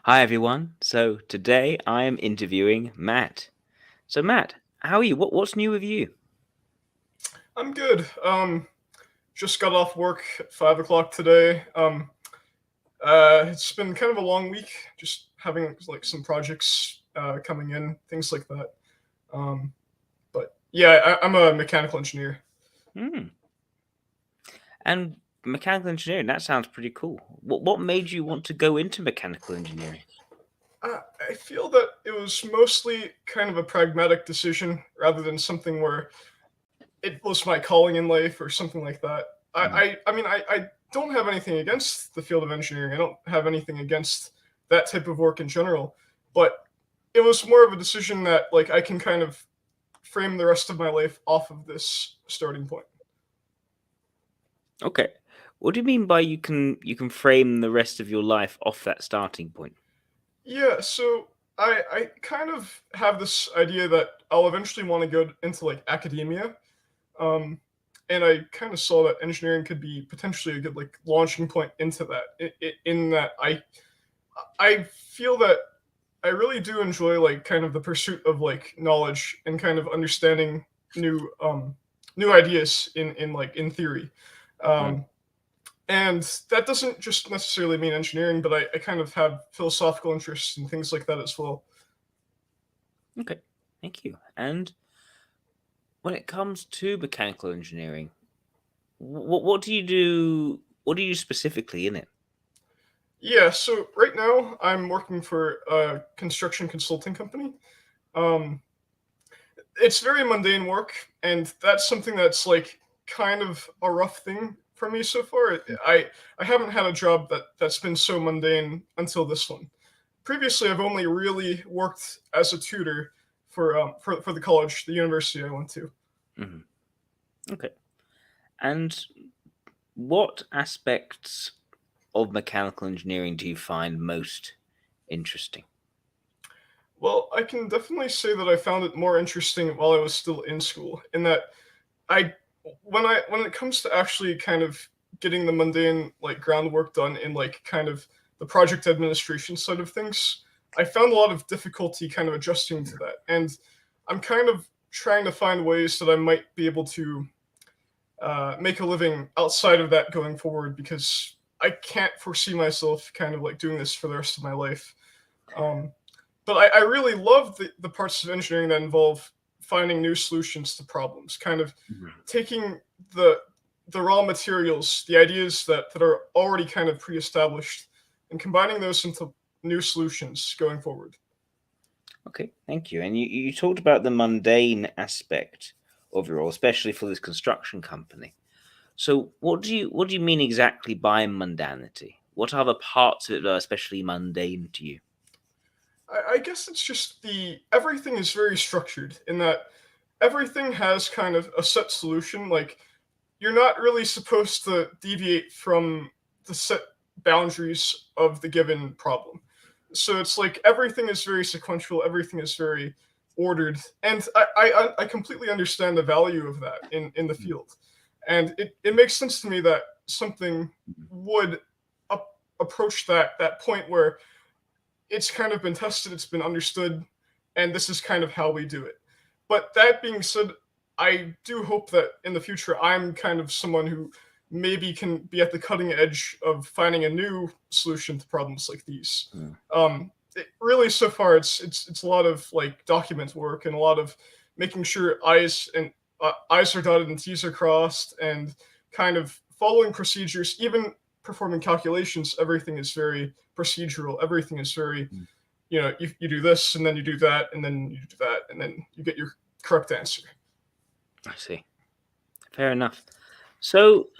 Hi everyone. So today I am interviewing Matt. So Matt, how are you? What's new with you? I'm good. Just got off work at 5 o'clock today. It's been kind of a long week. Just having like some projects coming in, things like that. Um, but yeah, I'm a mechanical engineer. Hmm. And mechanical engineering, that sounds pretty cool. What made you want to go into mechanical engineering? I feel that it was mostly kind of a pragmatic decision rather than something where it was my calling in life or something like that. Mm. I don't have anything against the field of engineering. I don't have anything against that type of work in general, but it was more of a decision that like I can kind of frame the rest of my life off of this starting point. Okay. What do you mean by you can frame the rest of your life off that starting point? Yeah, so I kind of have this idea that I'll eventually want to go into like academia. Um, and I kind of saw that engineering could be potentially a good like launching point into that. In that I feel that I really do enjoy like kind of the pursuit of like knowledge and kind of understanding new new ideas in theory. Mm. Um, and that doesn't just necessarily mean engineering, but I kind of have philosophical interests and things like that as well. Okay. Thank you. And when it comes to mechanical engineering, what do you do? What do you do specifically in it? Yeah, so right now I'm working for a construction consulting company. Um, it's very mundane work, and that's something that's like kind of a rough thing for me so far. I haven't had a job that's been so mundane until this one. Previously, I've only really worked as a tutor for the college, the university I went to. Hmm. Okay. And what aspects of mechanical engineering do you find most interesting? Well, I can definitely say that I found it more interesting while I was still in school. In that I when it comes to actually kind of getting the mundane like groundwork done in like kind of the project administration side of things, I found a lot of difficulty kind of adjusting to that. And I'm kind of trying to find ways that I might be able to make a living outside of that going forward because I can't foresee myself kind of like doing this for the rest of my life. Um, but I really love the parts of engineering that involve finding new solutions to problems, kind of Mhm. taking the the raw materials, the ideas that are already kind of pre-established, and combining those into new solutions going forward. Okay, thank you. And you talked about the mundane aspect of your role, especially for this construction company. So what do you mean exactly by mundanity? What are the parts of it that are especially mundane to you? I guess it's just the everything is very structured in that everything has kind of a set solution. Like you're not really supposed to deviate from the set boundaries of the given problem. So it's like everything is very sequential, everything is very ordered, and I completely understand the value of that in the Mm. field, and it makes sense to me that something would approach that point where it's kind of been tested, it's been understood, and this is kind of how we do it. But that being said, I do hope that in the future I'm kind of someone who maybe can be at the cutting edge of finding a new solution to problems like these. Mm. Really, so far, it's a lot of like document work and a lot of making sure I's are dotted and T's are crossed, and kind of following procedures, even performing calculations. Everything is very procedural. Everything is very, Mm. you do this and then you do that and then you do that and then you get your correct answer. I see. Fair enough. So,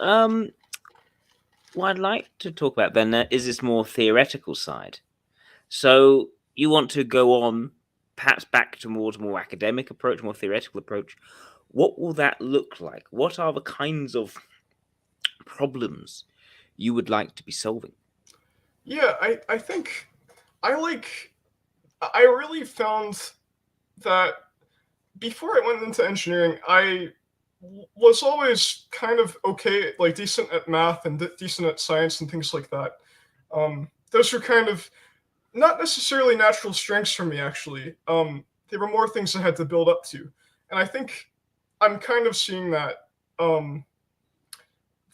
what I'd like to talk about then is this more theoretical side. So, you want to go on, perhaps back towards a more academic approach, more theoretical approach. What will that look like? What are the kinds of problems you would like to be solving? Yeah, I think I like I really found that before I went into engineering, I was always kind of okay, like decent at math and decent at science and things like that. Those were kind of not necessarily natural strengths for me, actually. They were more things I had to build up to, and I think I'm kind of seeing that um,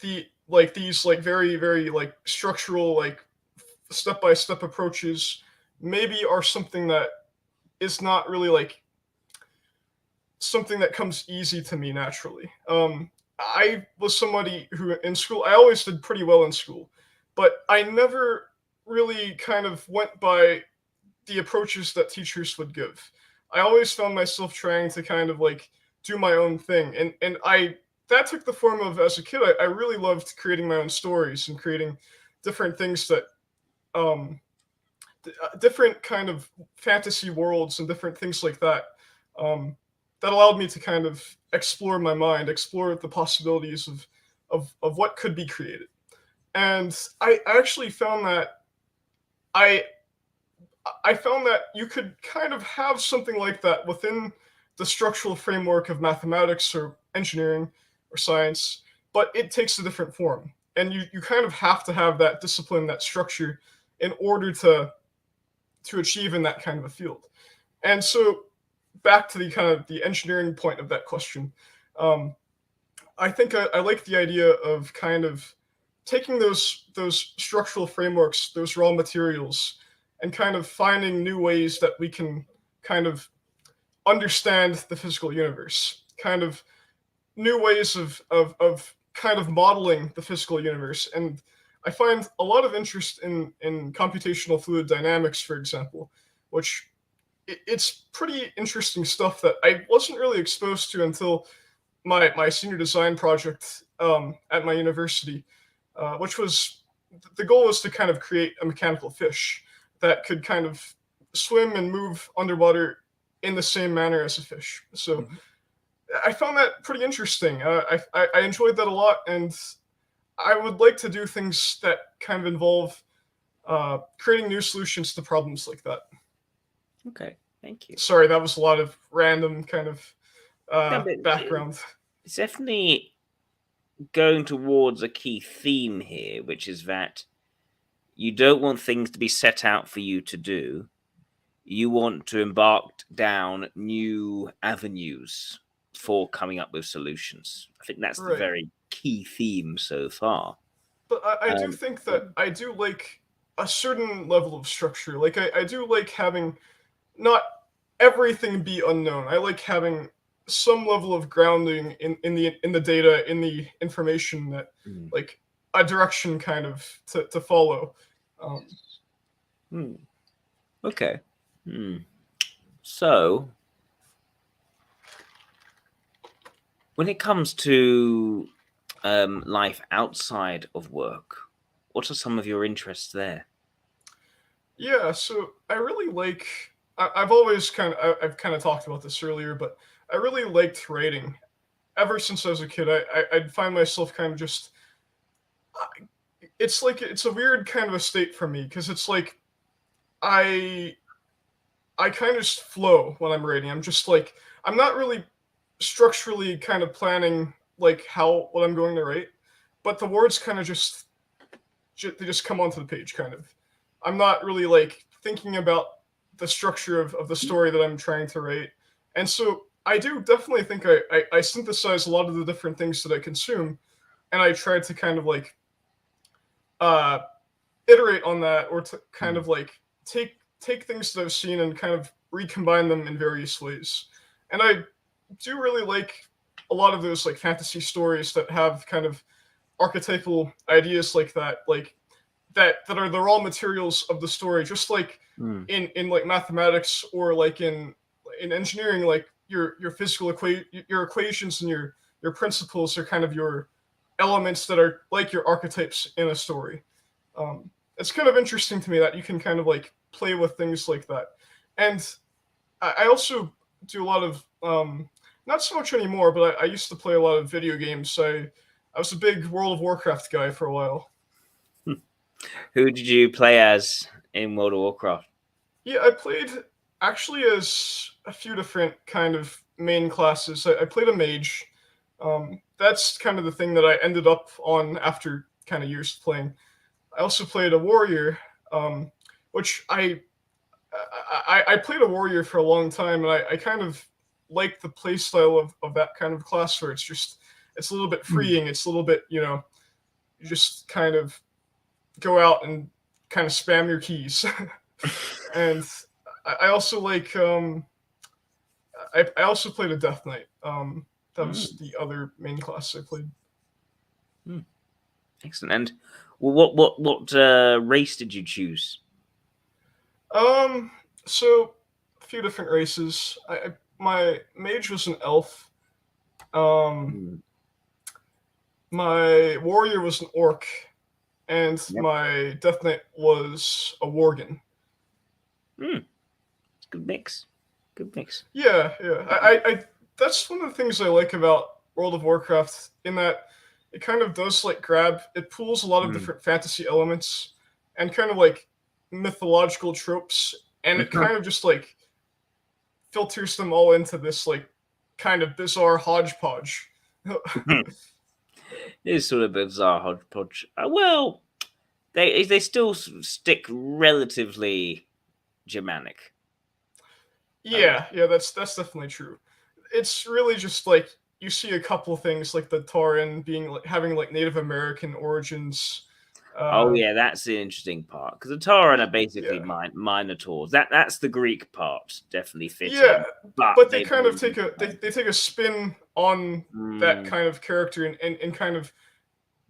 these like very like structural like step by step approaches maybe are something that is not really like something that comes easy to me naturally. I was somebody who in school I always did pretty well in school, but I never really kind of went by the approaches that teachers would give. I always found myself trying to kind of like do my own thing, and I that took the form of as a kid. I really loved creating my own stories and creating different things that um, different kind of fantasy worlds and different things like that. Um, that allowed me to kind of explore my mind, explore the possibilities of what could be created. And I actually found that I I found that you could kind of have something like that within the structural framework of mathematics or engineering or science, but it takes a different form. And you kind of have to have that discipline, that structure, in order to achieve in that kind of a field. And so back to the kind of the engineering point of that question, um, I think I like the idea of kind of taking those structural frameworks, those raw materials, and kind of finding new ways that we can kind of understand the physical universe, kind of new ways of kind of modeling the physical universe. And I find a lot of interest in computational fluid dynamics, for example, which it's pretty interesting stuff that I wasn't really exposed to until my senior design project at my university, which was the goal was to kind of create a mechanical fish that could kind of swim and move underwater in the same manner as a fish. So Mhm. I found that pretty interesting. I enjoyed that a lot, and I would like to do things that kind of involve creating new solutions to problems like that. Okay, thank you. Sorry, that was a lot of random kind of No, but background. it's definitely going towards a key theme here, which is that you don't want things to be set out for you to do. You want to embark down new avenues for coming up with solutions. I think that's the Right. very key theme so far. But I do Um, think that I do like a certain level of structure. Like I do like having not everything be unknown. I like having some level of grounding in the data, in the information that mm, like a direction kind of to follow. Um, mm, okay. Hmm. So, when it comes to life outside of work, what are some of your interests there? yeah, so I really like. I've always I've kind of talked about this earlier, but I really liked writing. Ever since I was a kid, I'd find myself kind of just it's like it's a weird kind of a state for me because it's like I I kind of just flow when I'm writing. I'm just like I'm not really structurally kind of planning like how what I'm going to write, but the words kind of they just come onto the page kind of. I'm not really like thinking about the structure of the story that I'm trying to write, and so I do definitely think I synthesize a lot of the different things that I consume, and I try to kind of like uh, iterate on that or to kind Mm, of like take things that I've seen and kind of recombine them in various ways. And I do really like a lot of those like fantasy stories that have kind of archetypal ideas like that are the raw materials of the story, just like mm, in like mathematics or like in engineering, like your your equations and your principles are kind of your elements that are like your archetypes in a story. It's kind of interesting to me that you can kind of like play with things like that. And I also do a lot of not so much anymore, but I used to play a lot of video games. I was a big World of Warcraft guy for a while. mm. Who did you play as in World of Warcraft? Yeah, I played actually as a few different kind of main classes. I played a mage. That's kind of the thing that I ended up on after kind of years of playing. I also played a warrior, um, which I played a warrior for a long time, and I kind of like the play style of that kind of class where it's a little bit Mm. freeing. It's a little bit, you just kind of go out and kind of spam your keys. And I also like I also played a Death Knight. That was Mm. the other main class I played. Mm. Excellent. And well, what race did you choose? Um, so a few different races. My mage was an elf. Um, Mm. my warrior was an orc, and Yep. my death knight was a worgen. Mm. Good mix. Good mix. Yeah, yeah. I that's one of the things I like about World of Warcraft in that it kind of does like grab it pulls a lot of Mm. different fantasy elements and kind of like mythological tropes and it kind of just like filters them all into this like kind of bizarre hodgepodge. It is sort of bizarre hodgepodge. Well, they still stick relatively Germanic. I would. Yeah, yeah, that's definitely true. It's really just like you see a couple things like the Tauren being like having like Native American origins. Oh Uh, yeah, that's the interesting part because the Tauren are basically yeah, minotaurs. That's the Greek part. Definitely fit yeah, in, but but they they've kind of been take they take a spin on that mm, kind of character and kind of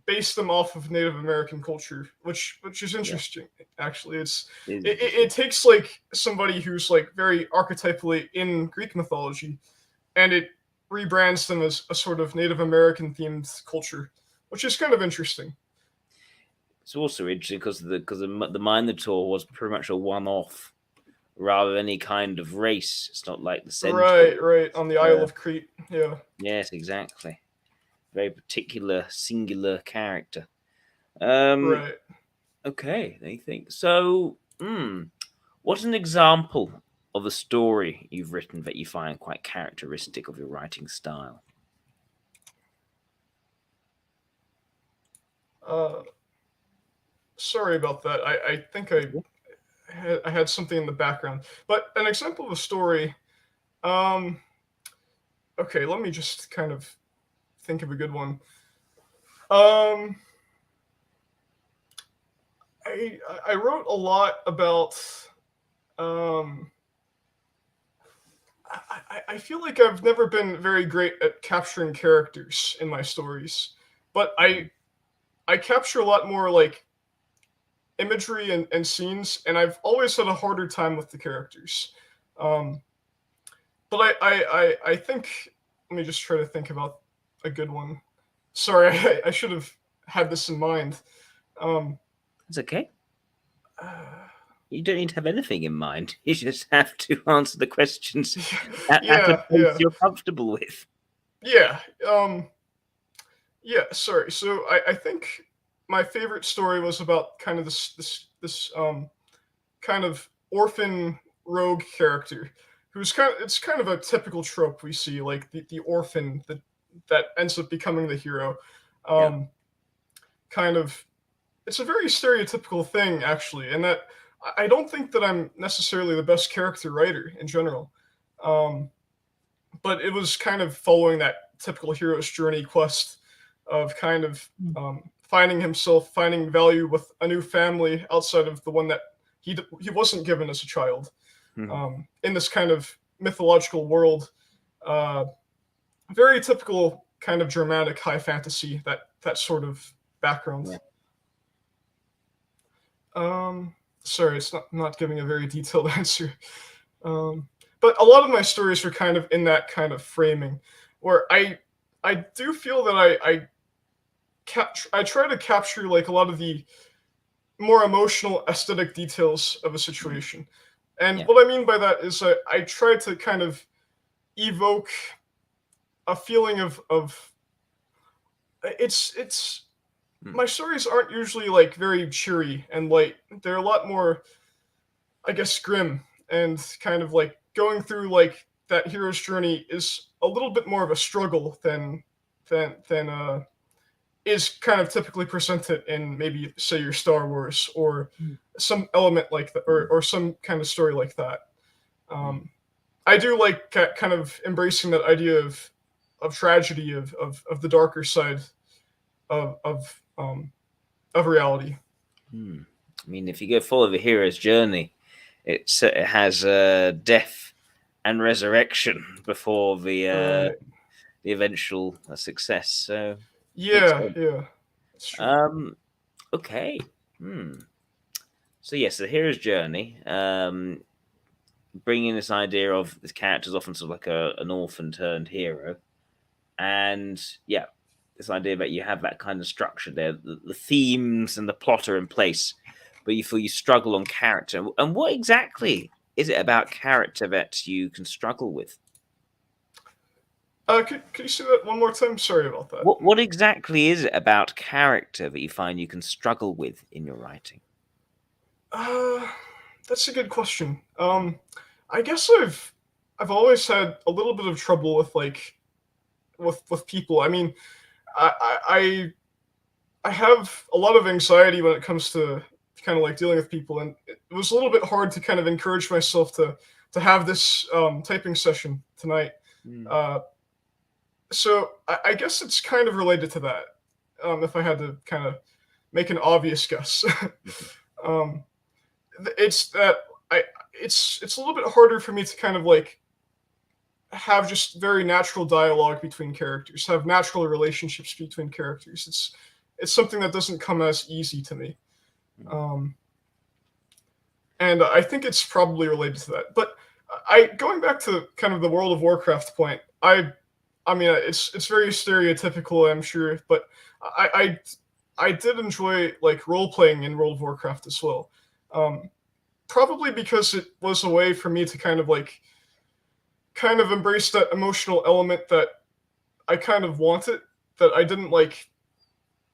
base them off of Native American culture, which is yeah, interesting. Actually, it is it interesting. takes like somebody who's like very archetypally in Greek mythology, and it rebrands them as a sort of Native American themed culture, which is kind of interesting. It's also interesting because the Minotaur was pretty much a one-off rather than any kind of race. It's not like the Right, Centaur. right on the Isle Uh, of Crete. Yeah, yes, exactly. Very particular, singular character. right. Okay, they think so. What's an example of a story you've written that you find quite characteristic of your writing style? Uh, sorry about that. I think I had something in the background, but an example of a story. Um, okay, let me just kind of think of a good one. Um, I wrote a lot about. Um, I feel like I've never been very great at capturing characters in my stories, but I capture a lot more like imagery and scenes, and I've always had a harder time with the characters. Um, but I think let me just try to think about a good one. Sorry, I should have had this in mind. Um, It's okay. uh, You don't need to have anything in mind. You just have to answer the questions at a yeah, pace yeah, you're comfortable with. yeah. Yeah, sorry. So I think my favorite story was about kind of this kind of orphan rogue character who's kind of it's kind of a typical trope we see, like the orphan that ends up becoming the hero. Yeah. Um kind of it's a very stereotypical thing actually, and that I don't think that I'm necessarily the best character writer in general. Um but it was kind of following that typical hero's journey quest of kind of finding himself, finding value with a new family outside of the one that he wasn't given as a child. Mhm. In this kind of mythological world, uh, very typical kind of dramatic high fantasy that sort of background. Yeah. Um, sorry, it's not giving a very detailed answer. Um, but a lot of my stories are kind of in that kind of framing, where I do feel that I try to capture like a lot of the more emotional aesthetic details of a Mhm. situation. And Yeah. what I mean by that is I try to kind of evoke a feeling of it's Mm. my stories aren't usually like very cheery and light. They're a lot more, I guess, grim and kind of like going through like that hero's journey is a little bit more of a struggle than is kind of typically presented in maybe say your Star Wars or Mm. some element like that, or some kind of story like that. Mm. Um, I do like kind of embracing that idea of tragedy of the darker side of of reality. Mm. I mean, if you go follow the hero's journey, it has death and resurrection before Right. the eventual success. So makes Yeah, sense. yeah, that's true. Um, okay. Hmm. So yes, the hero's journey. Bringing this idea of this character is often sort of like an orphan turned hero, and yeah, this idea that you have that kind of structure there, the themes and the plot are in place, but you feel you struggle on character. And what exactly is it about character that you can struggle with? Could you say that one more time? Sorry about that. What exactly is it about character that you find you can struggle with in your writing? Uh, that's a good question. I guess I've always had a little bit of trouble with like with people. I mean, I have a lot of anxiety when it comes to kind of like dealing with people, and it was a little bit hard to kind of encourage myself to have this typing session tonight. Mm. Uh, so I guess it's kind of related to that. If I had to kind of make an obvious guess, um, it's that I it's a little bit harder for me to kind of like have just very natural dialogue between characters, have natural relationships between characters. It's something that doesn't come as easy to me. Mm. Um, and I think it's probably related to that. But I going back to kind of the World of Warcraft point, I mean it's very stereotypical, I'm sure, but I did enjoy like role playing in World of Warcraft as well. Um, Probably because it was a way for me to kind of embrace that emotional element that I kind of wanted that I didn't like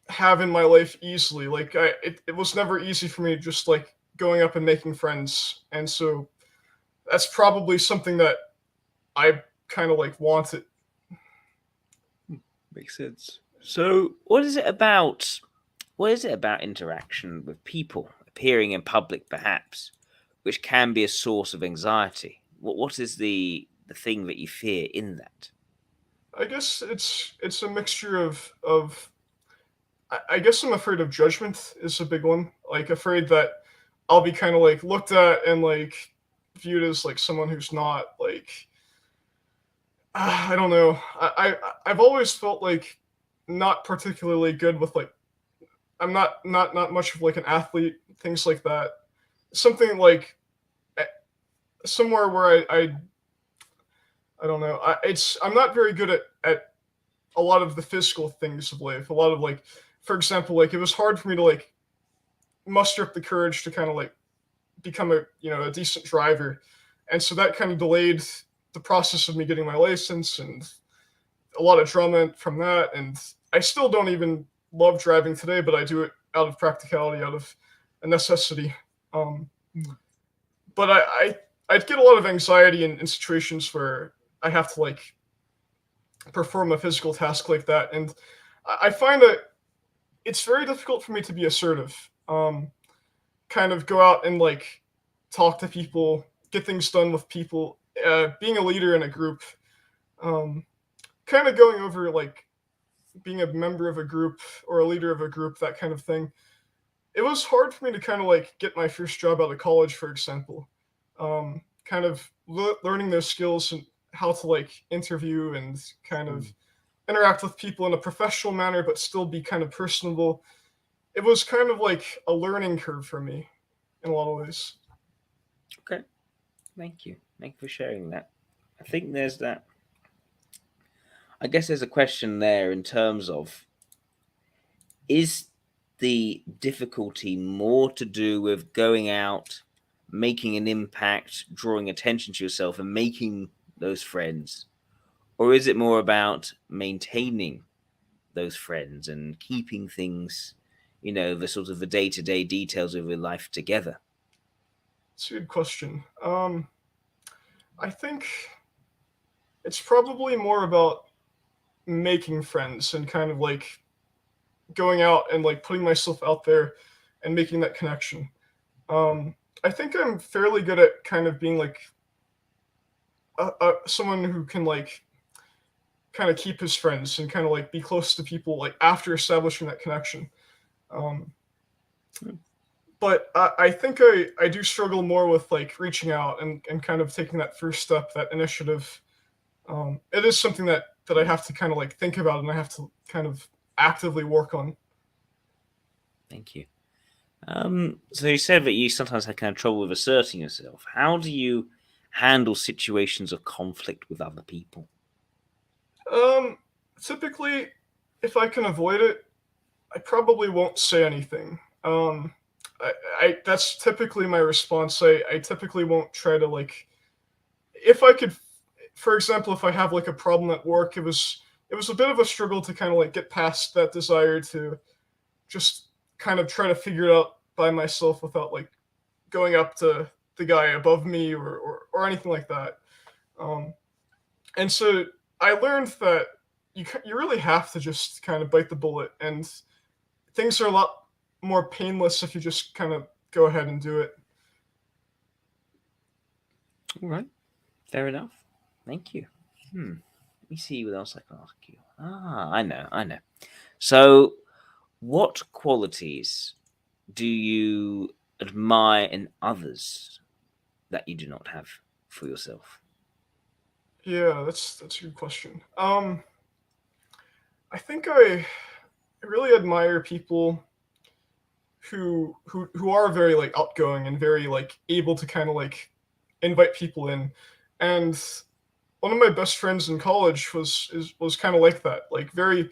have in my life easily. Like it was never easy for me just like going up and making friends, and so that's probably something that I kind of like wanted. Makes sense. So, what is it about? What is it about interaction with people, appearing in public, perhaps, which can be a source of anxiety? What is the thing that you fear in that? I guess it's a mixture of I guess I'm afraid of judgment is a big one. Like afraid that I'll be kind of like looked at and like viewed as like someone who's not like I don't know. I've always felt like not particularly good with like I'm not much of like an athlete, things like that. Something like eh, somewhere where I don't know. I'm not very good at a lot of the physical things of life. A lot of like, for example, like it was hard for me to like muster up the courage to kind of like become a decent driver, and so that kind of delayed the process of me getting my license and a lot of drama from that. And I still don't even love driving today, but I do it out of practicality, out of a necessity. Um, but I'd get a lot of anxiety in situations where I have to like perform a physical task like that, and I find that it's very difficult for me to be assertive. Kind of go out and like talk to people, get things done with people, being a leader in a group, um, kind of going over like being a member of a group or a leader of a group, that kind of thing. It was hard for me to kind of like get my first job out of college, for example. Kind of learning those skills and how to like interview and kind of Mm. interact with people in a professional manner, but still be kind of personable. It was kind of like a learning curve for me in a lot of ways. Okay, thank you. Thank you for sharing that. I think there's that. I guess there's a question there in terms of is the difficulty more to do with going out, making an impact, drawing attention to yourself, and making those friends? Or is it more about maintaining those friends and keeping things, the sort of the day to day details of your life together? It's a good question. I think it's probably more about making friends and kind of like going out and like putting myself out there and making that connection. I think I'm fairly good at kind of being like someone who can like kind of keep his friends and kind of like be close to people like after establishing that connection. Um, but I think I do struggle more with like reaching out and kind of taking that first step, that initiative. It is something that I have to kind of like think about and I have to kind of actively work on. Thank you. So you said that you sometimes have kind of trouble with asserting yourself. How do you handle situations of conflict with other people? Um, Typically, if I can avoid it, I probably won't say anything. I that's typically my response. I typically won't try to like if I could, for example, if I have like a problem at work, it was a bit of a struggle to kind of like get past that desire to just kind of try to figure it out by myself without like going up to the guy above me or anything like that. Um, and so I learned that you really have to just kind of bite the bullet, and things are a lot more painless if you just kind of go ahead and do it. All right, fair enough. Thank you. Let me see what else I can ask you. I know. So, what qualities do you admire in others that you do not have for yourself? Yeah, that's a good question. I think I really admire people who are very like outgoing and very like able to kind of like invite people in. And one of my best friends in college was kind of like that, like very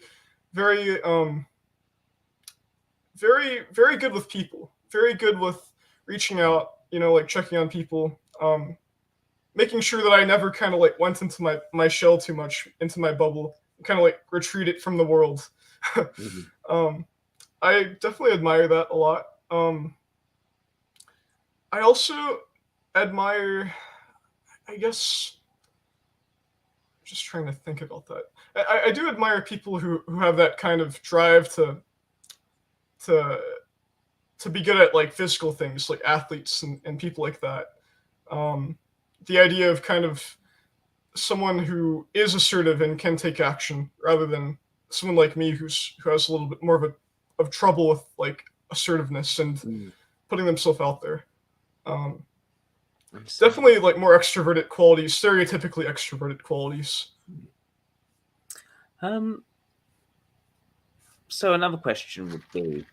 very good with people, very good with reaching out, like checking on people, making sure that I never kind of like went into my shell too much, into my bubble, kind of like retreated from the world. Mhm. um, I definitely admire that a lot. I also admire, I guess, just trying to think about that. I do admire people who have that kind of drive to to be good at like physical things, like athletes and people like that. Um, the idea of kind of someone who is assertive and can take action rather than someone like me who has a little bit more of trouble with like assertiveness and Mm, putting themselves out there. Um, understandable. Definitely like more extroverted qualities, stereotypically extroverted qualities. Um, so another question would be,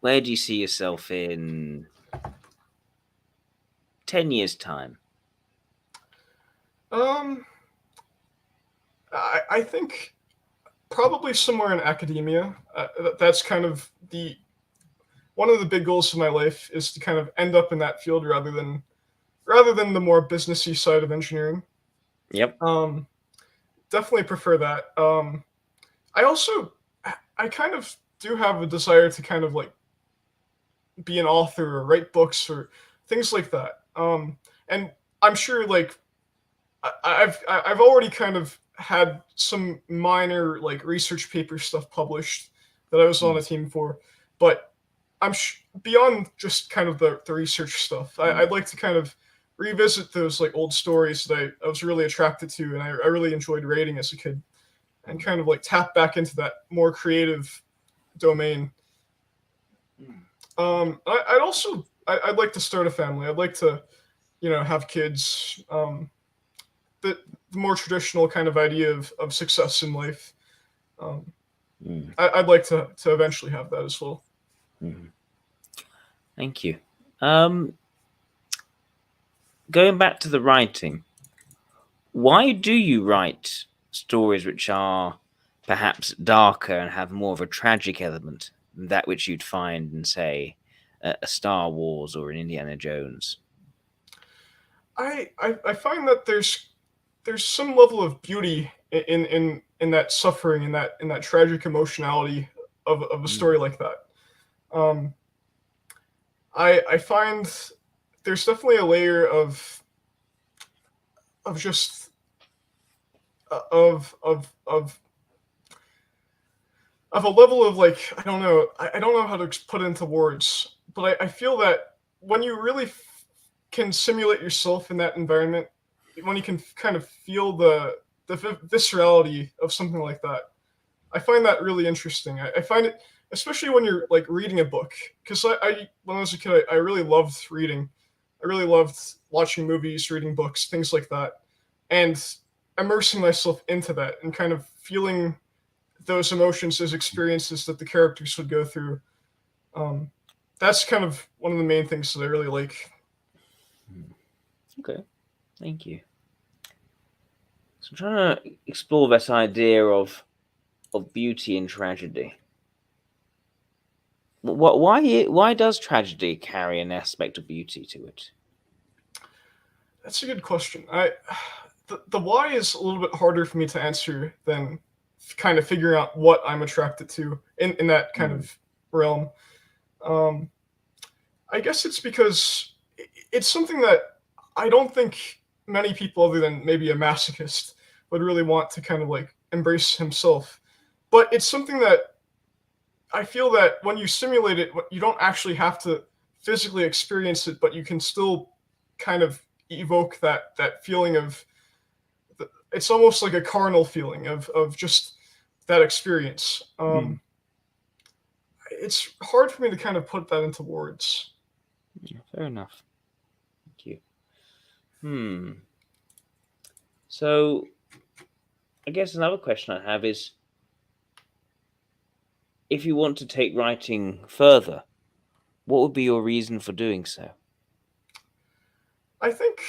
where do you see yourself in 10 years' time? Um, I think probably somewhere in academia. That's kind of the one of the big goals of my life is to kind of end up in that field rather than the more businessy side of engineering. Yep. Um, Definitely prefer that. I also I kind of do have a desire to kind of like be an author or write books or things like that. And I'm sure like I've already kind of had some minor like research paper stuff published that I was on Mm, a team for, but beyond just kind of the research stuff. mm, I'd like to kind of revisit those like old stories that I was really attracted to and I really enjoyed reading as a kid and mm, kind of like tap back into that more creative domain. mm. I'd also I'd like to start a family. I'd like to have kids. The more traditional kind of idea of success in life. Um, Mm, I'd like to eventually have that as well. mm. Thank you. Um, Going back to the writing, why do you write stories which are perhaps darker and have more of a tragic element than that which you'd find in, say, a Star Wars or an Indiana Jones? I find that there's some level of beauty in that suffering, in that tragic emotionality of a Mm, story like that. Um, I find there's definitely a layer of just of of a level of like I don't know how to put it into words, but I feel that when you really can simulate yourself in that environment, when you can kind of feel the viscerality of something like that, I find that really interesting. I find it, especially when you're like reading a book, because I when I was a kid, I really loved reading. I really loved watching movies, reading books, things like that, and immersing myself into that and kind of feeling those emotions, those experiences that the characters would go through. Um, that's kind of one of the main things that I really like. Okay, thank you. So I'm trying to explore this idea of beauty and tragedy. Why does tragedy carry an aspect of beauty to it? That's a good question. The why is a little bit harder for me to answer than kind of figuring out what I'm attracted to in that kind Mm. of realm. Um, I guess it's because it's something that I don't think many people, other than maybe a masochist, would really want to kind of like embrace himself. But it's something that I feel that when you simulate it, you don't actually have to physically experience it, but you can still kind of evoke that feeling of. It's almost like a carnal feeling of just that experience. Mm. It's hard for me to kind of put that into words. Yeah, fair enough. Thank you. Hmm. So I guess another question I have is, if you want to take writing further, what would be your reason for doing so? I think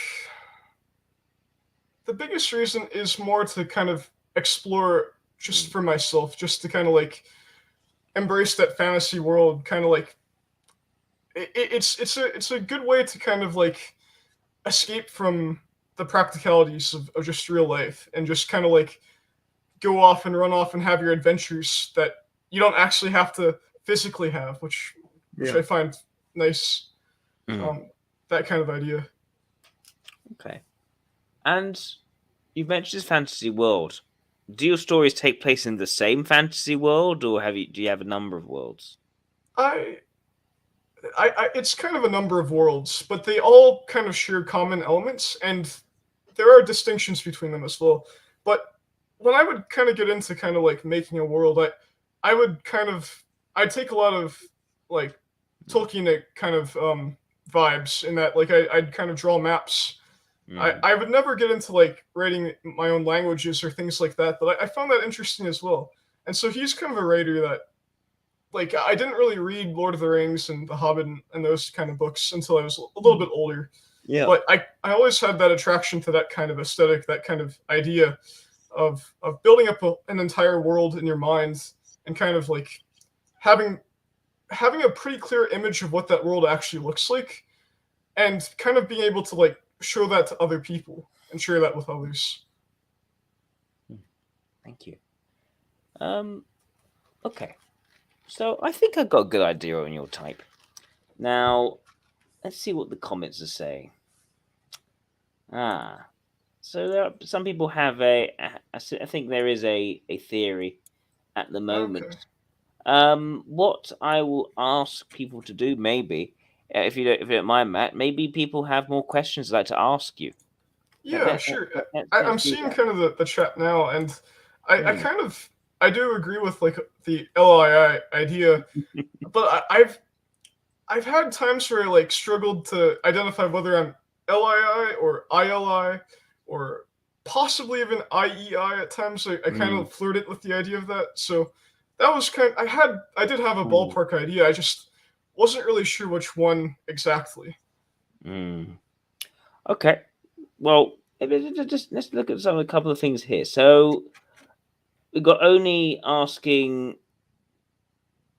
the biggest reason is more to kind of explore just Mm. for myself, just to kind of like embrace that fantasy world. Kind of like it's a good way to kind of like escape from the practicalities of just real life and just kind of like go off and run off and have your adventures that you don't actually have to physically have, which Yeah. I find nice. Mm. Um, that kind of idea. Okay. And you've mentioned this fantasy world. Do your stories take place in the same fantasy world, or do you have a number of worlds? I, it's kind of a number of worlds, but they all kind of share common elements, and there are distinctions between them as well. But when I would kind of get into kind of like making a world, I would kind of I take a lot of like Tolkien kind of vibes in that like I'd kind of draw maps. Mm. I would never get into like writing my own languages or things like that, but I found that interesting as well. And so he's kind of a writer that like I didn't really read Lord of the Rings and The Hobbit and those kind of books until I was a little bit older. Yeah. But I always had that attraction to that kind of aesthetic, that kind of idea of building up an entire world in your mind and kind of like having having a pretty clear image of what that world actually looks like and kind of being able to like show that to other people and share that with others. Thank you. Um. Okay. So I think I've got a good idea on your type. Now, let's see what the comments are saying. Ah. So there are, some people have I think there is a theory at the moment. Okay. What I will ask people to do, maybe, if you don't mind, Matt, maybe people have more questions they'd like to ask you. Yeah, sure. I'm Let's do seeing that. kind of the chat now, and I Hmm. kind of I do agree with like the LII idea, but I've had times where I like struggled to identify whether I'm LII or ILI or possibly even IEI at times. I kind Mm, of flirted with the idea of that. So that was kind I did have a mm, ballpark idea. I just wasn't really sure which one exactly. mm. Okay. Well, just let's look at a couple of things here. So we got only asking,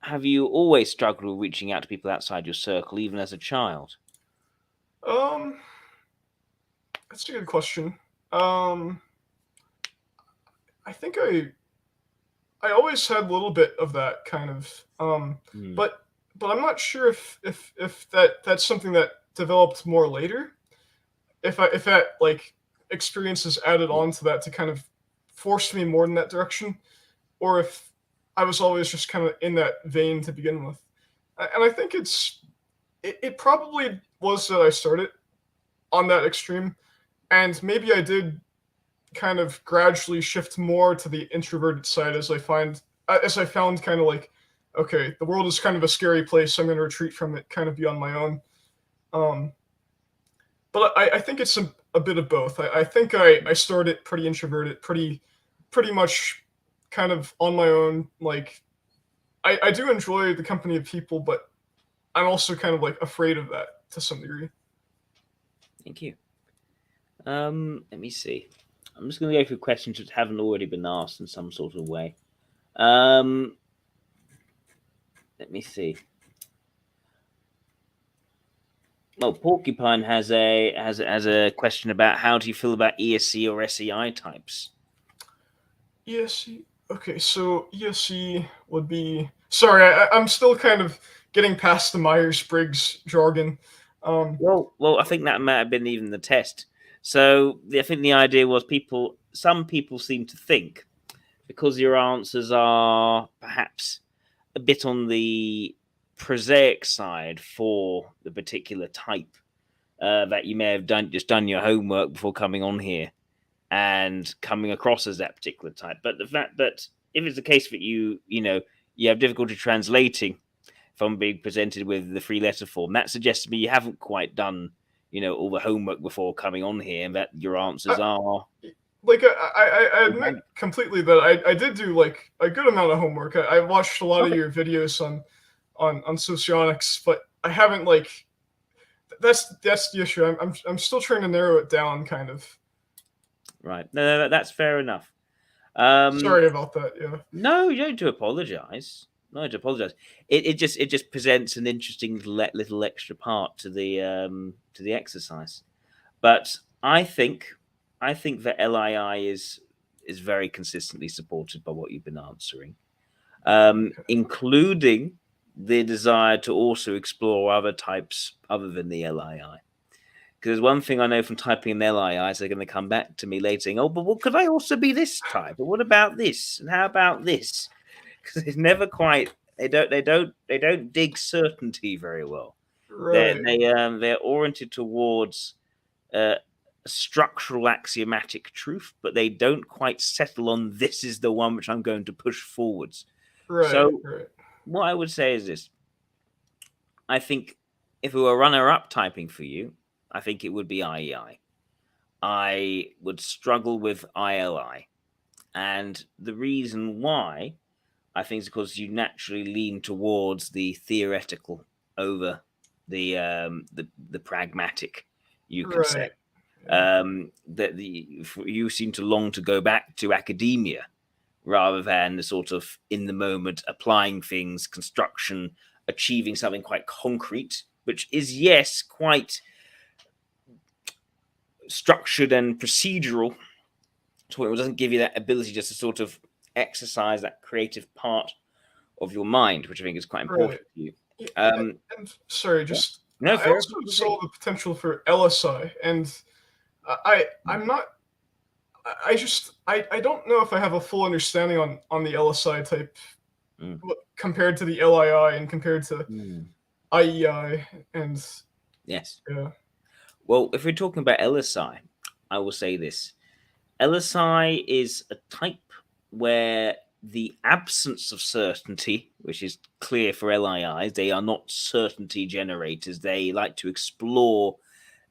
have you always struggled with reaching out to people outside your circle, even as a child? Um that's a good question. Um I think I always had a little bit of that kind of Mm, but I'm not sure if that's something that developed more later. If that like experience is added yeah. on to that to kind of force me more in that direction, or if I was always just kind of in that vein to begin with, and I think it probably was that I started on that extreme, and maybe I did kind of gradually shift more to the introverted side as I found kind of like, okay, the world is kind of a scary place, so I'm going to retreat from it, kind of be on my own. Um, but I think it's a bit of both. I think I started pretty introverted, pretty much kind of on my own. Like I do enjoy the company of people, but I'm also kind of like afraid of that to some degree. Thank you. Let me see. I'm just going to go through questions that haven't already been asked in some sort of way. Let me see. Well, Porcupine has a question about how do you feel about ESC or SEI types? ESC. Okay, so ESC would be. Sorry, I'm still kind of getting past the Myers Briggs jargon. Well, I think that might have been even the test. So I think the idea was some people seem to think because your answers are perhaps a bit on the prosaic side for the particular type that you may have done your homework before coming on here and coming across as that particular type. But the fact that if it's the case that you have difficulty translating from being presented with the three letter form, that suggests to me you haven't quite done all the homework before coming on here, and that your answers are like I admit completely that I did do like a good amount of homework. I watched a lot of your videos on Socionics, but I haven't like that's the issue. I'm still trying to narrow it down, kind of. Right. No, that's fair enough. Sorry about that. Yeah. No, you don't need to apologize. No, to apologize. It just presents an interesting little extra part to the exercise. But I think that LII is very consistently supported by what you've been answering, including the desire to also explore other types other than the LII. Because one thing I know from typing in LII is they're going to come back to me later saying, "Oh, but what could I also be this type? But what about this? And how about this?" Because it's never quite. They don't dig certainty very well. Right. They're oriented towards a structural axiomatic truth, but they don't quite settle on this is the one which I'm going to push forwards. Right. So Right. what I would say is this: I think if we were runner-up typing for you, I think it would be IEI. I would struggle with ILI. And the reason why, I think, is because you naturally lean towards the theoretical over the pragmatic, you could say. You seem to long to go back to academia rather than the sort of in the moment applying things, construction, achieving something quite concrete, which is, yes, quite structured and procedural, so it doesn't give you that ability just to sort of exercise that creative part of your mind, which I think is quite important for you. And sorry, just no, I also saw the potential for LSI, and I'm not. I don't know if I have a full understanding on the LSI type compared to the LII and compared to IEI and yes. Yeah. Well, if we're talking about LSI, I will say this: LSI is a type where the absence of certainty, which is clear for LIIs, they are not certainty generators. They like to explore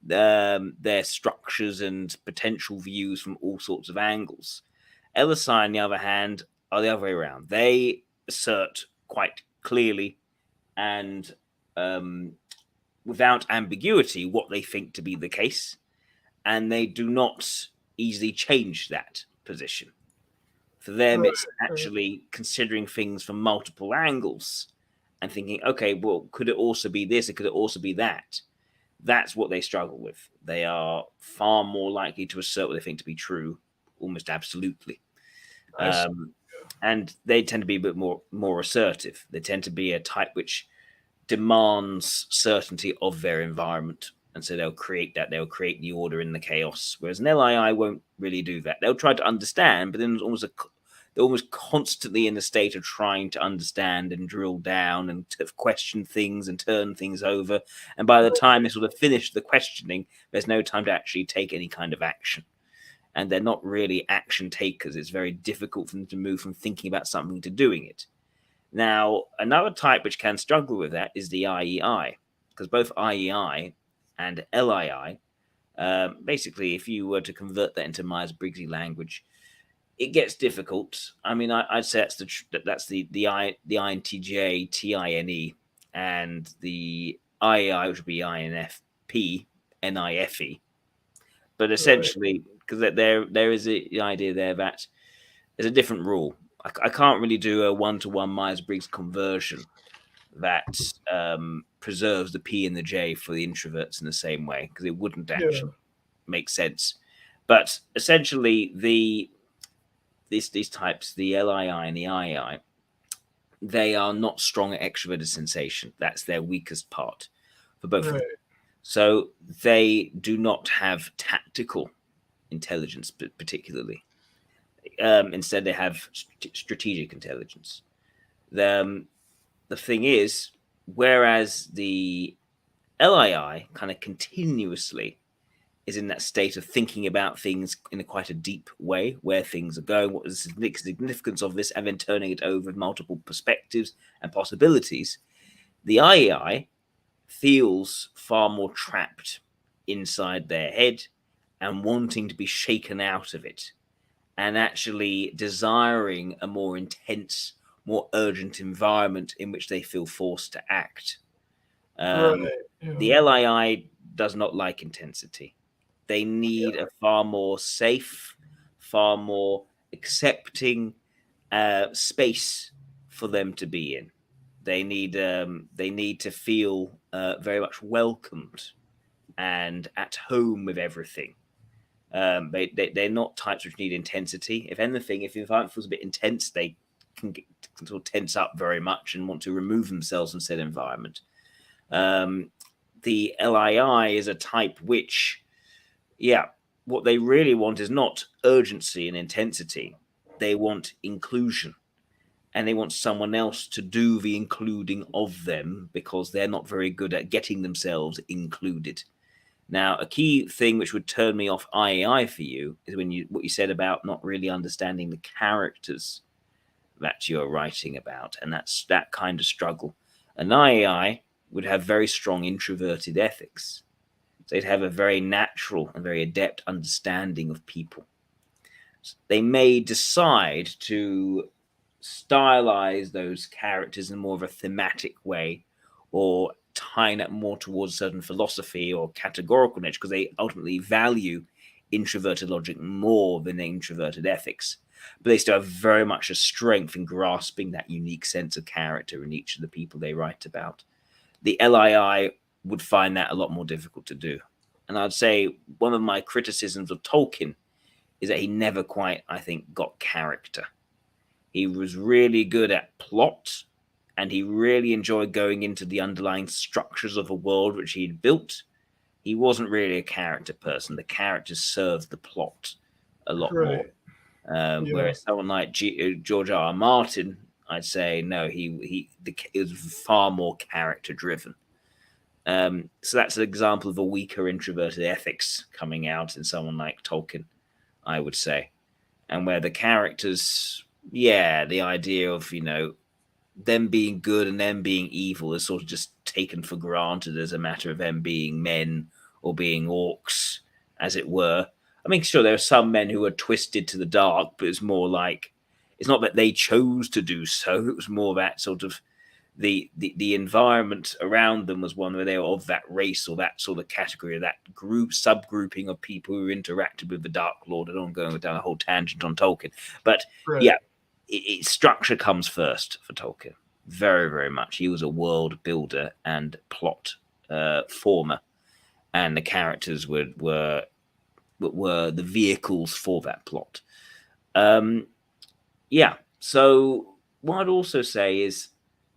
their structures and potential views from all sorts of angles. LSI, on the other hand, are the other way around. They assert quite clearly and without ambiguity what they think to be the case, and they do not easily change that position. For them, it's actually considering things from multiple angles and thinking, okay, well, could it also be this? Or could it also be that? That's what they struggle with. They are far more likely to assert what they think to be true, almost absolutely. And they tend to be a bit more assertive. They tend to be a type which demands certainty of their environment. And so they'll create that. They'll create the order in the chaos. Whereas an LII won't really do that. They'll try to understand, but then they're almost constantly in a state of trying to understand and drill down and to question things and turn things over. And by the time they sort of finish the questioning, there's no time to actually take any kind of action. And they're not really action takers. It's very difficult for them to move from thinking about something to doing it. Now, another type which can struggle with that is the IEI, because both IEI and LII, basically, if you were to convert that into Myers-Briggsy language, it gets difficult. I mean, I'd say that's the INTJ, TINE, and the IEI, which would be INFP, NIFE. But essentially, because there is the idea there that there's a different rule. I can't really do a one-to-one Myers-Briggs conversion that preserves the P and the J for the introverts in the same way, because it wouldn't actually make sense. But essentially, these types, the LII and the IEI, they are not strong at extroverted sensation. That's their weakest part for both of them. So they do not have tactical intelligence, particularly. Instead, they have strategic intelligence. The thing is, whereas the LII kind of continuously is in that state of thinking about things in quite a deep way, where things are going, what is the significance of this, and then turning it over with multiple perspectives and possibilities, the IEI feels far more trapped inside their head and wanting to be shaken out of it, and actually desiring a more intense, more urgent environment in which they feel forced to act. The LII does not like intensity. They need a far more safe, far more accepting space for them to be in. They need to feel very much welcomed and at home with everything. They're not types which need intensity. If anything, if the environment feels a bit intense, they can sort of tense up very much and want to remove themselves from said environment. The LII is a type which, what they really want is not urgency and intensity. They want inclusion, and they want someone else to do the including of them, because they're not very good at getting themselves included. Now, a key thing which would turn me off IEI for you is what you said about not really understanding the characters that you're writing about, and that's that kind of struggle. An IEI would have very strong introverted ethics. So they'd have a very natural and very adept understanding of people. They may decide to stylize those characters in more of a thematic way, or tying it more towards certain philosophy or categorical nature, because they ultimately value introverted logic more than introverted ethics. But they still have very much a strength in grasping that unique sense of character in each of the people they write about. The LII would find that a lot more difficult to do. And I'd say one of my criticisms of Tolkien is that he never quite, I think, got character. He was really good at plot, and he really enjoyed going into the underlying structures of a world which he'd built. He wasn't really a character person. The characters served the plot a lot more. Whereas someone like George R. R. Martin, I'd say no, he was far more character driven. So that's an example of a weaker introverted ethics coming out in someone like Tolkien, I would say. And where the characters, the idea of, them being good and them being evil is sort of just taken for granted as a matter of them being men or being orcs, as it were. I mean, sure, there are some men who are twisted to the dark, but it's more like, it's not that they chose to do so. It was more that sort of the environment around them was one where they were of that race or that sort of category, or that subgrouping of people who interacted with the Dark Lord. I don't want to go down a whole tangent on Tolkien, but structure comes first for Tolkien, very, very much. He was a world builder and plot former, and the characters were the vehicles for that plot. So what I'd also say is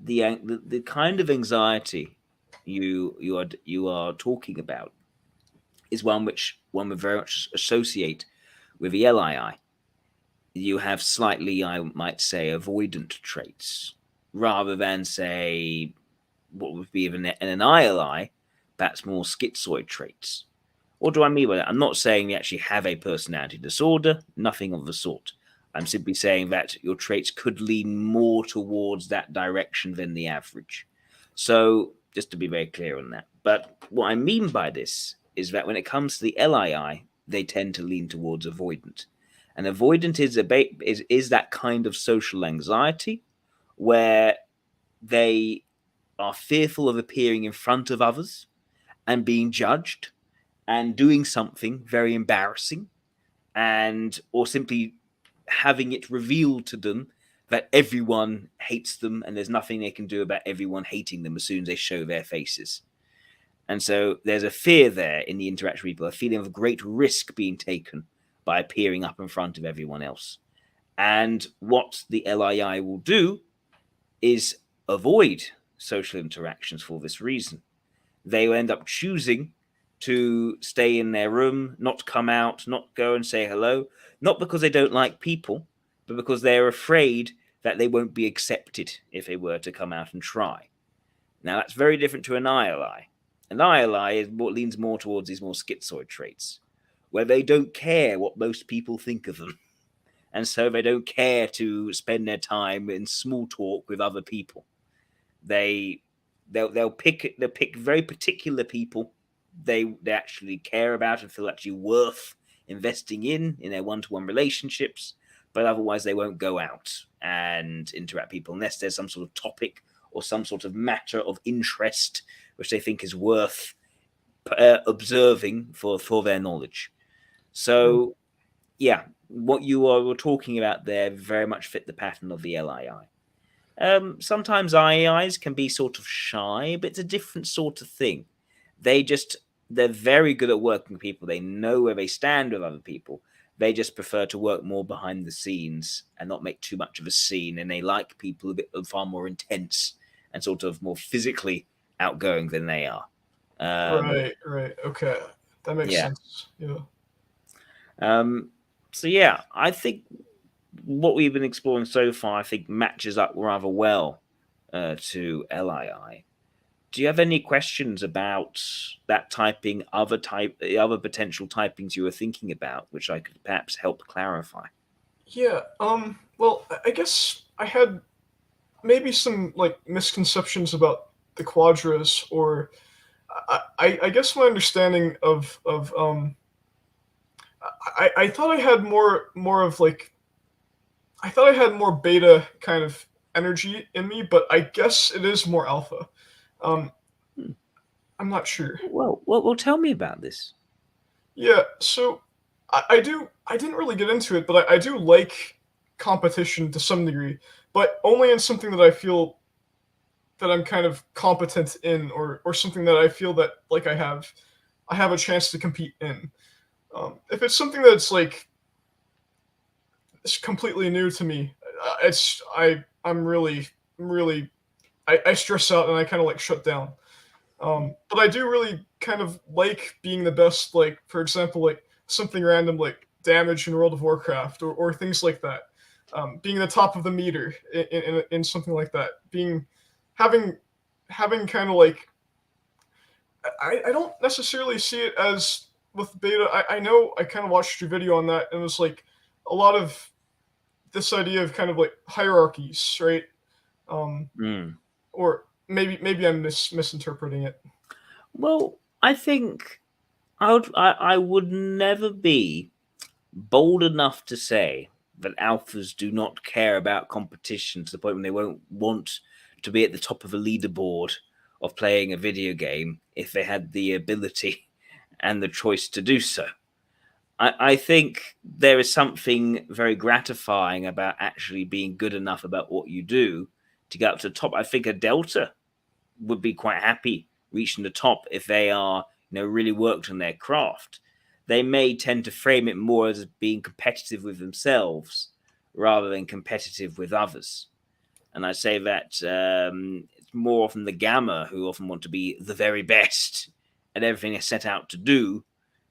the kind of anxiety you are talking about is one which one would very much associate with the LII. you have slightly, I might say, avoidant traits, rather than, say, what would be an ILI, perhaps more schizoid traits. What do I mean by that? I'm not saying you actually have a personality disorder, nothing of the sort. I'm simply saying that your traits could lean more towards that direction than the average. So, just to be very clear on that. But what I mean by this is that when it comes to the LII, they tend to lean towards avoidant. And avoidant is that kind of social anxiety where they are fearful of appearing in front of others and being judged and doing something very embarrassing, and or simply having it revealed to them that everyone hates them and there's nothing they can do about everyone hating them as soon as they show their faces. And so there's a fear there in the interaction with people, a feeling of great risk being taken by appearing up in front of everyone else. And what the LII will do is avoid social interactions for this reason. They will end up choosing to stay in their room, not come out, not go and say hello, not because they don't like people, but because they're afraid that they won't be accepted if they were to come out and try. Now, that's very different to an ILI. An ILI is what leans more towards these more schizoid traits, where they don't care what most people think of them. And so they don't care to spend their time in small talk with other people. They'll pick very particular people they actually care about and feel actually worth investing in their one-to-one relationships, but otherwise they won't go out and interact with people unless there's some sort of topic or some sort of matter of interest which they think is worth observing for their knowledge. So yeah, what you were talking about there very much fit the pattern of the LII. Sometimes IEIs can be sort of shy, but it's a different sort of thing. They're very good at working with people. They know where they stand with other people. They just prefer to work more behind the scenes and not make too much of a scene. And they like people a bit far more intense and sort of more physically outgoing than they are. Right, right. Okay. That makes Yeah. sense. Yeah. So yeah, I think what we've been exploring so far, I think, matches up rather well to LII. Do you have any questions about that typing, other potential typings you were thinking about, which I could perhaps help clarify? Yeah. Well, I guess I had maybe some like misconceptions about the quadras, or I guess my understanding of I thought I had more of like I thought I had more beta kind of energy in me, but I guess it is more alpha. Um, Hmm. I'm not sure. Well, tell me about this. Yeah, so I didn't really get into it, but I do like competition to some degree, but only in something that I feel that I'm kind of competent in, or something that I feel that like I have a chance to compete in. If it's something that's like it's completely new to me, I'm really I stress out and I kind of like shut down. But I do really kind of like being the best, like for example, like something random like damage in World of Warcraft, or things like that. Being the top of the meter in something like that. Having having kind of like I don't necessarily see it as with beta. I know I kind of watched your video on that and it was like a lot of this idea of kind of like hierarchies, right? Um, Mm. or maybe I'm misinterpreting it. Well, I think I would never be bold enough to say that alphas do not care about competition to the point when they won't want to be at the top of a leaderboard of playing a video game if they had the ability and the choice to do so. I think there is something very gratifying about actually being good enough about what you do to get up to the top. I think a Delta would be quite happy reaching the top if they are, really worked on their craft. They may tend to frame it more as being competitive with themselves rather than competitive with others. And I say that it's more often the Gamma who often want to be the very best at everything they're set out to do,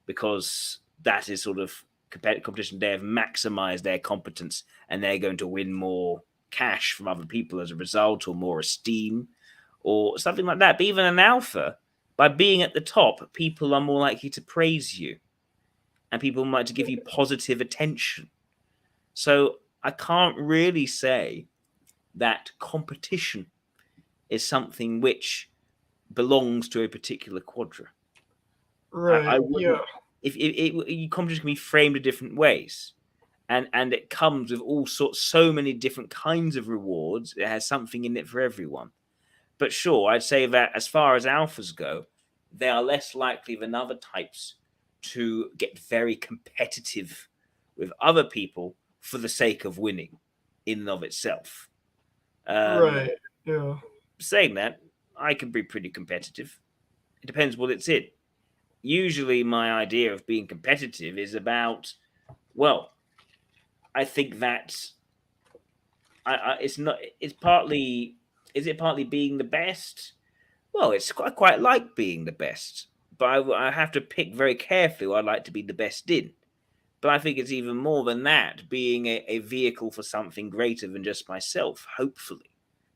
because that is sort of competition, they have maximized their competence and they're going to win more cash from other people as a result, or more esteem, or something like that. But even an alpha, by being at the top, people are more likely to praise you and people might to give you positive attention. So I can't really say that competition is something which belongs to a particular quadra. I Right. Yeah. wouldn't. If competition can be framed in different ways, and it comes with all sorts, so many different kinds of rewards. It has something in it for everyone. But sure, I'd say that as far as alphas go, they are less likely than other types to get very competitive with other people for the sake of winning in and of itself. Um, Right. Yeah. Saying that, I can be pretty competitive. It depends what it's in. Usually, my idea of being competitive is about, well, I think that it's not. It's partly. Is it partly being the best? Well, I quite like being the best, but I have to pick very carefully what I'd like to be the best in. But I think it's even more than that, being a vehicle for something greater than just myself, hopefully.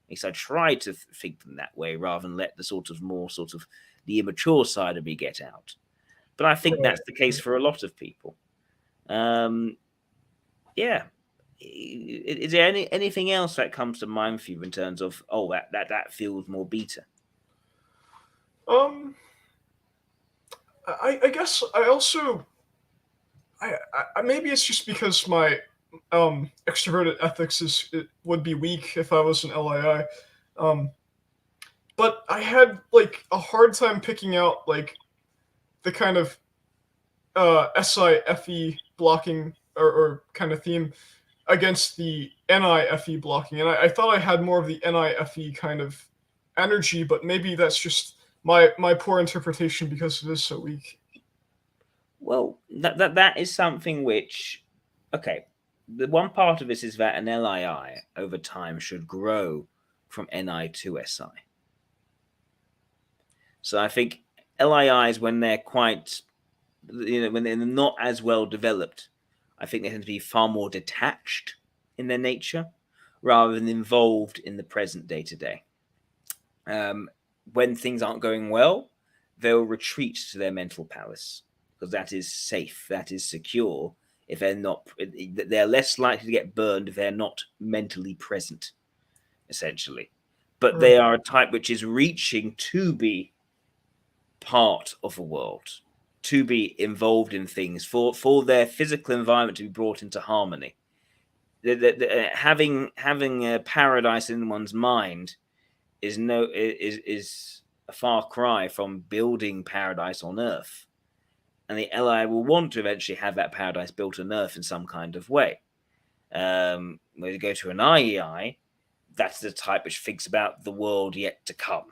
At least I try to think them that way rather than let the sort of the immature side of me get out. But I think Right. that's the case for a lot of people. Um, yeah. Is there anything else that comes to mind for you in terms of, oh, that feels more beta? Um. I guess I also maybe it's just because my extroverted ethics it would be weak if I was an LII. Um, but I had like a hard time picking out like the kind of SIFE blocking or kind of theme against the NIFE blocking, and I thought I had more of the NIFE kind of energy, but maybe that's just my poor interpretation because it is so weak. Well, that is something which, okay, the one part of this is that an LII over time should grow from NI to SI. So I think LIIs, when they're quite, when they're not as well developed, I think they tend to be far more detached in their nature rather than involved in the present day to day. When things aren't going well, they'll retreat to their mental palace because that is safe, that is secure. If they're not, they're less likely to get burned if they're not mentally present, essentially. But Right, they are a type which is reaching to be part of the world, to be involved in things, for their physical environment to be brought into harmony. Having a paradise in one's mind is a far cry from building paradise on Earth, and the LI will want to eventually have that paradise built on Earth in some kind of way. When you go to an IEI, that's the type which thinks about the world yet to come,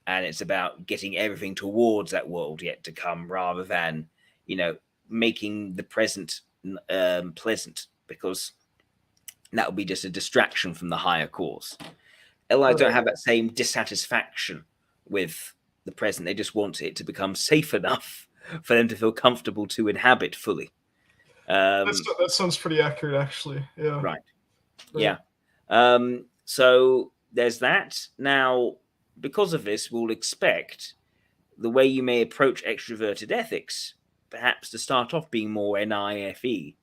and it's about getting everything towards that world yet to come, rather than making the present pleasant, because that would be just a distraction from the higher cause. LIs don't right. have that same dissatisfaction with the present. They just want it to become safe enough for them to feel comfortable to inhabit fully. That sounds pretty accurate, actually. Yeah. Right. Right. Yeah. So there's that. Now, because of this, we'll expect the way you may approach extroverted ethics, perhaps to start off being more NIFE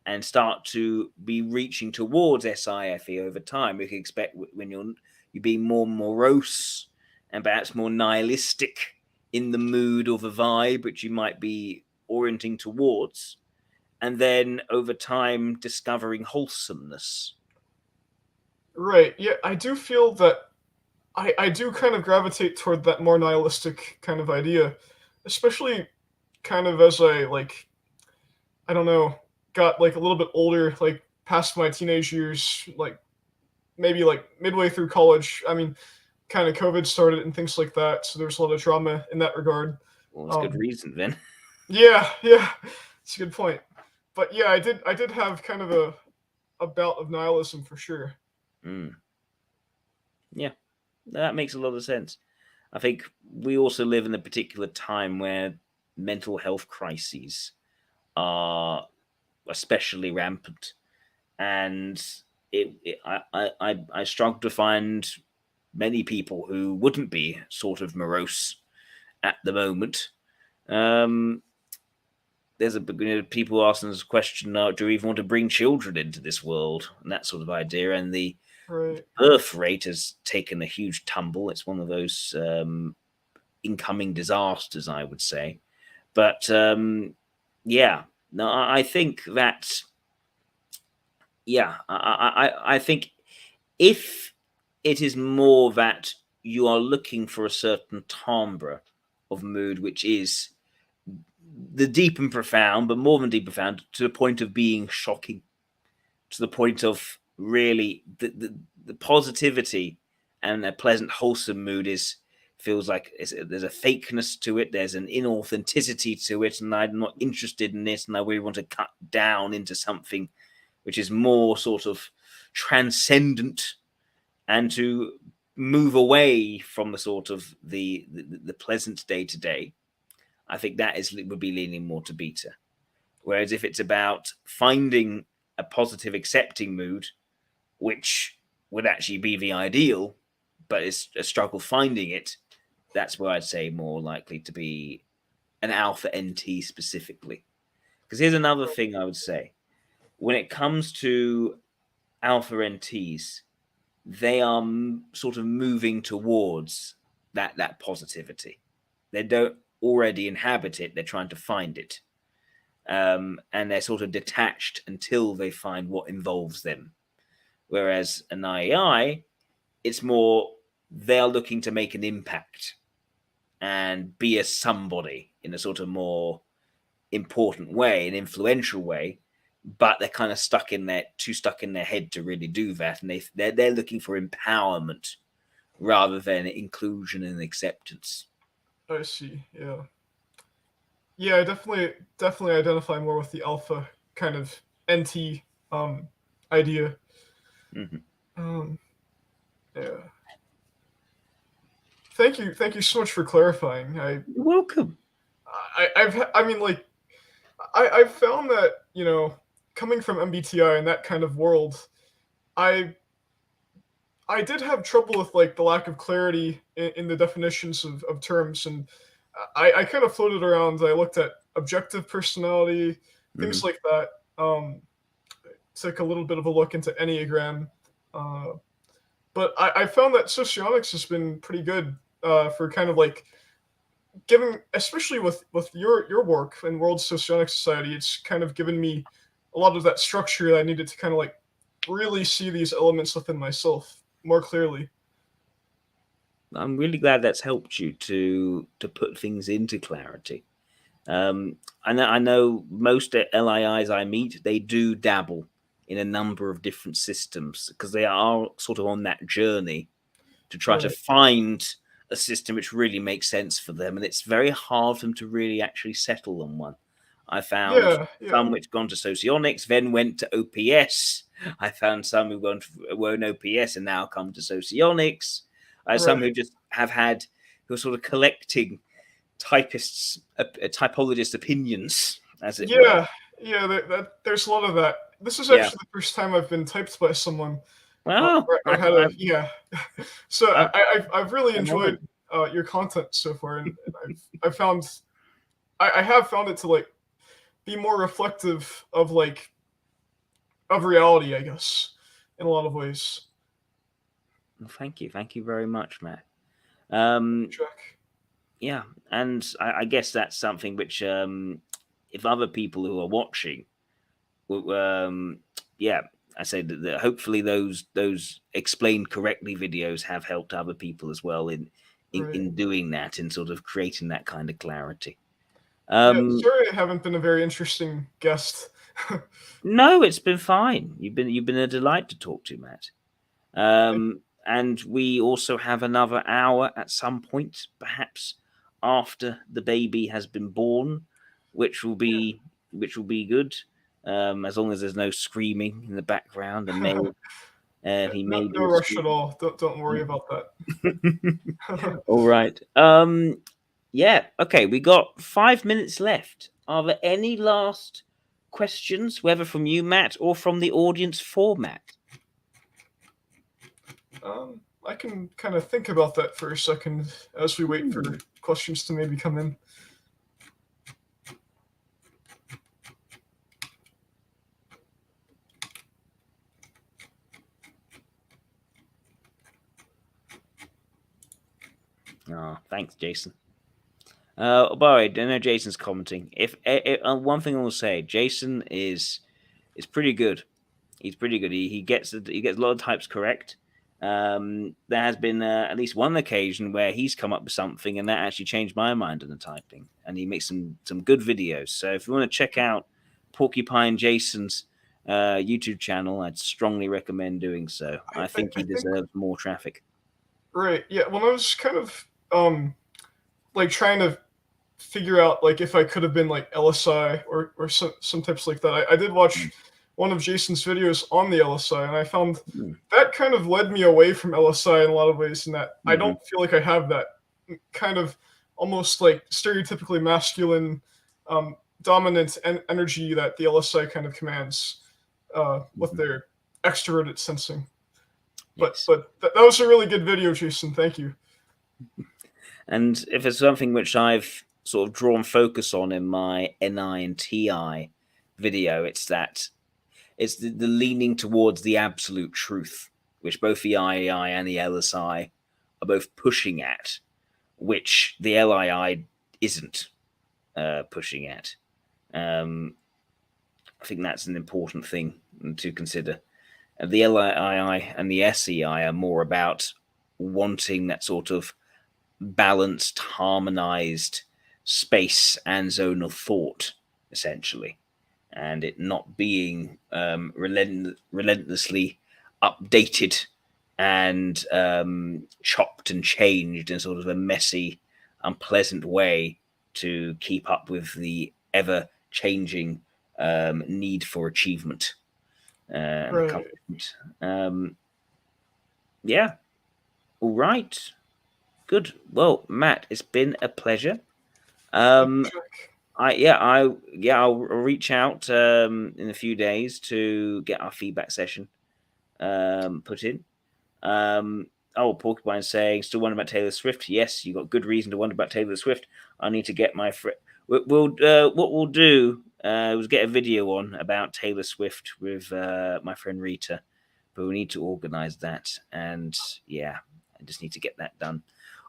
and start to be reaching towards SIFE over time. We can expect when you're being more morose and perhaps more nihilistic in the mood or the vibe which you might be orienting towards, and then over time discovering wholesomeness. Right. Yeah, I do feel that I do kind of gravitate toward that more nihilistic kind of idea, especially kind of as I don't know, got like a little bit older, like past my teenage years, like maybe like midway through college. I mean, kind of COVID started and things like that, so there's a lot of drama in that regard. Well, that's good Um, reason then. yeah, yeah, it's a good point. But yeah, I did have kind of a bout of nihilism for sure. Mm. Yeah, that makes a lot of sense. I think we also live in a particular time where mental health crises are especially rampant, and I struggle to find many people who wouldn't be sort of morose at the moment. There's people asking this question: do we even want to bring children into this world, and that sort of idea? And the Right. birth rate has taken a huge tumble. It's one of those incoming disasters, I would say. But yeah, no, I think that I think if it is more that you are looking for a certain timbre of mood, which is the deep and profound, but more than deep and profound, to the point of being shocking, to the point of really the positivity and a pleasant, wholesome mood is feels like there's a fakeness to it, there's an inauthenticity to it, and I'm not interested in this, and I really want to cut down into something which is more sort of transcendent, and to move away from the sort of the pleasant day to day. I think that would be leaning more to beta. Whereas if it's about finding a positive, accepting mood, which would actually be the ideal, but it's a struggle finding it, that's where I'd say more likely to be an alpha NT specifically. Because here's another thing I would say. When it comes to alpha NTs, they are sort of moving towards that positivity. They don't already inhabit it, they're trying to find it. And they're sort of detached until they find what involves them. Whereas an IEI, it's more they're looking to make an impact and be a somebody in a sort of more important way, an influential way, but they're kind of too stuck in their head to really do that, and they're looking for empowerment rather than inclusion and acceptance. I see. Yeah. Yeah, I definitely identify more with the alpha kind of NT idea. Mm-hmm. Yeah. Thank you so much for clarifying. You're welcome. I mean, like, I've found that, coming from MBTI and that kind of world, I I did have trouble with like the lack of clarity in the definitions of terms, and I kind of floated around. I looked at objective personality, things Mm-hmm. like that. Took a little bit of a look into Enneagram, uh, but I found that Socionics has been pretty good for kind of like giving, especially with your work in World Socionic Society. It's kind of given me a lot of that structure that I needed to kind of like really see these elements within myself more clearly. I'm really glad that's helped you to put things into clarity. I know most LIIs I meet, they do dabble in a number of different systems because they are sort of on that journey to try to Right. find a system which really makes sense for them, and it's very hard for them to really actually settle on one. I found Yeah, yeah, some which gone to Socionics, then went to OPS. I found some who were in OPS and now come to Socionics. Some right. who just have had who are sort of collecting typists, typologist opinions, as it were. Yeah, yeah. There's a lot of that. This is Yeah. actually the first time I've been typed by someone, Well, or had a yeah. So I'm, I've really I'm enjoyed honored. your content so far, and I've found I have found it to like be more reflective of like of reality, I guess, in a lot of ways. Well, thank you very much, Matt. Um, Check. yeah, and I guess that's something which, if other people who are watching, yeah, I say that hopefully those explained correctly videos have helped other people as well Right. in doing that, in sort of creating that kind of clarity. Yeah. Um, Sorry, I haven't been a very interesting guest. no, it's been fine. You've been a delight to talk to, Matt. And we also have another hour at some point, perhaps after the baby has been born, which will Yeah. be good. As long as there's no screaming in the background, and he No, may no do a rush at scream. all. Don't worry about that. All right. Yeah. Okay. We got 5 minutes left. Are there any last questions, whether from you, Matt, or from the audience for Matt? I can kind of think about that for a second as we wait for questions to maybe come in. Oh, thanks, Jason. By the way, I know Jason's commenting. If one thing I will say, Jason is pretty good. He's pretty good. He gets a lot of types correct. There has been at least one occasion where he's come up with something, and that actually changed my mind on the typing. And he makes some good videos. So if you want to check out Porcupine Jason's YouTube channel, I'd strongly recommend doing so. I think he deserves more traffic. Right. Yeah. When I was kind of like trying to figure out like if I could have been like LSI or some types like that, I did watch one of Jason's videos on the LSI, and I found that kind of led me away from LSI in a lot of ways, in that I don't feel like I have that kind of almost like stereotypically masculine dominant energy that the LSI kind of commands with their extroverted sensing. Yes. But that was a really good video, Jason. Thank you. And if it's something which I've sort of drawn focus on in my NI and TI video, it's the leaning towards the absolute truth, which both the IAI and the LSI are both pushing at, which the LII isn't pushing at. I think that's an important thing to consider. The LII and the SEI are more about wanting that sort of balanced, harmonized space and zone of thought, essentially, and it not being relentlessly updated and chopped and changed in sort of a messy, unpleasant way to keep up with the ever-changing need for achievement and accomplishment. Yeah. All right. Good. Well, Matt, it's been a pleasure. I'll reach out in a few days to get our feedback session put in. Porcupine saying, still wondering about Taylor Swift. Yes, you got good reason to wonder about Taylor Swift. I need to get my friend. What we'll do is get a video on about Taylor Swift with my friend Rita, but we need to organize that, and yeah, I just need to get that done.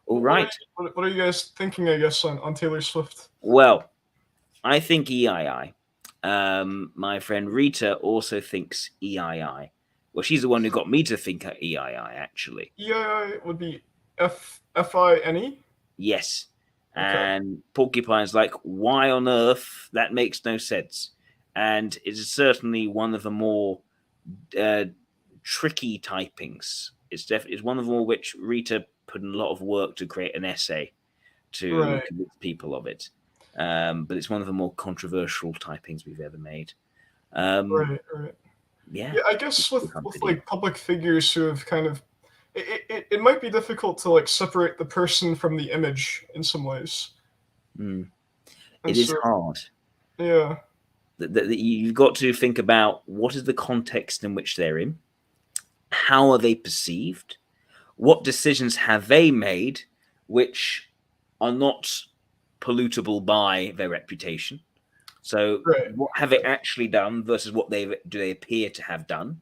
All right. What are you guys thinking, I guess, on Taylor Swift? Well, I think EII. My friend Rita also thinks EII. Well, she's the one who got me to think EII, actually. EII would be FINE? Yes. Okay. And Porcupine's like, why on earth? That makes no sense. And it's certainly one of the more tricky typings. It's one of the more which Rita put in a lot of work to create an essay to convince people of it. But it's one of the more controversial typings we've ever made. Right. Yeah, I guess with like public figures who have kind of, it might be difficult to like separate the person from the image in some ways. It is hard. Yeah. You've got to think about what is the context in which they're in, how are they perceived, what decisions have they made which are not pollutable by their reputation. So what have they actually done versus what do they appear to have done,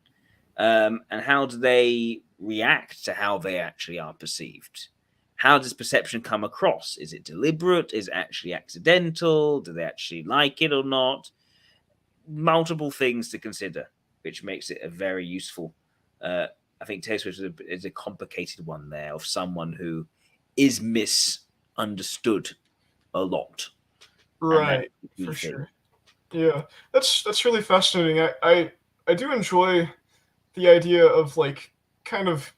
and how do they react to how they actually are perceived? How does perception come across? Is it deliberate? Is it actually accidental? Do they actually like it or not? Multiple things to consider, which makes it a very useful. I think Taylor Swift is a complicated one there of someone who is misunderstood a lot. Right, for sure. Yeah, that's really fascinating. I do enjoy the idea of like kind of.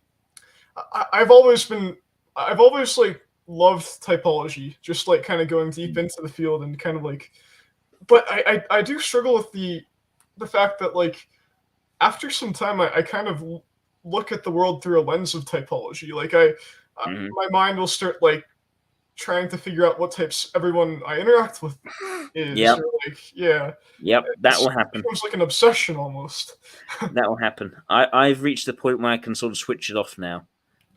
I've always like loved typology, just like kind of going deep into the field and kind of like, but I do struggle with the fact that like after some time I kind of look at the world through a lens of typology. Like my mind will start like trying to figure out what types everyone I interact with is, Yep. or like, yeah, Yep. That it will happen. becomes like an obsession almost. That will happen. I've reached the point where I can sort of switch it off now,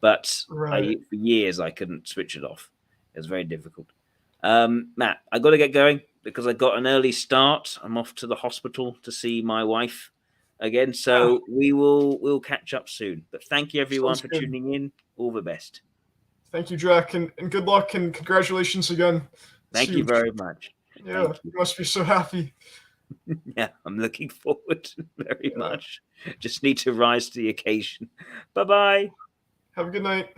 but Right. for years I couldn't switch it off. It was very difficult. Matt, I got to get going because I got an early start. I'm off to the hospital to see my wife again, so we'll catch up soon. But thank you everyone Sounds for good. tuning in. All the best. Thank you, Jack, and good luck and congratulations again. It's Thank you huge. very much. Yeah, Thank you. you must be so happy. Yeah, I'm looking forward very Yeah. much. Just need to rise to the occasion. Bye bye. Have a good night.